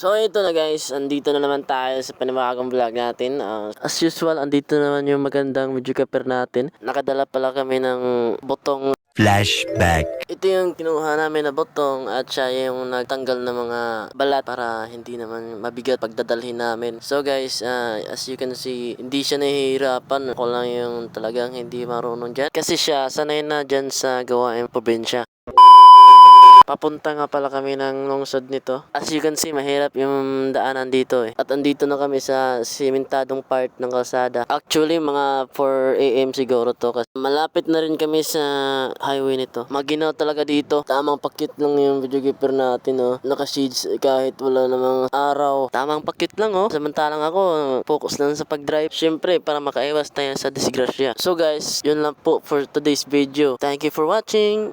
So ito na guys, andito na naman tayo sa panibagong vlog natin. As usual, andito naman yung magandang videographer natin. Nakadala pala kami ng botong Flashback. ito yung kinuha namin na botong at siya yung nagtanggal ng mga balat para hindi naman mabigat pagdadalhin namin. So guys, as you can see, hindi siya nahihirapan. Ako lang yung talagang hindi marunong dyan. Kasi siya sanay na dyan sa gawaing probinsya. Papunta nga pala kami ng lungsod nito. As you can see, mahirap yung daanan dito eh. At andito na kami sa simentadong part ng kalsada. Actually, mga 4 AM siguro to. Kasi malapit na rin kami sa highway nito. Maginaw talaga dito. Tamang pakit lang yung videographer natin oh. Naka-shades kahit wala namang araw. Tamang pakit lang oh. Samantalang ako, focus lang sa pag-drive. Siyempre, para makaiwas tayo sa disgrasya. So guys, yun lang po for today's video. Thank you for watching.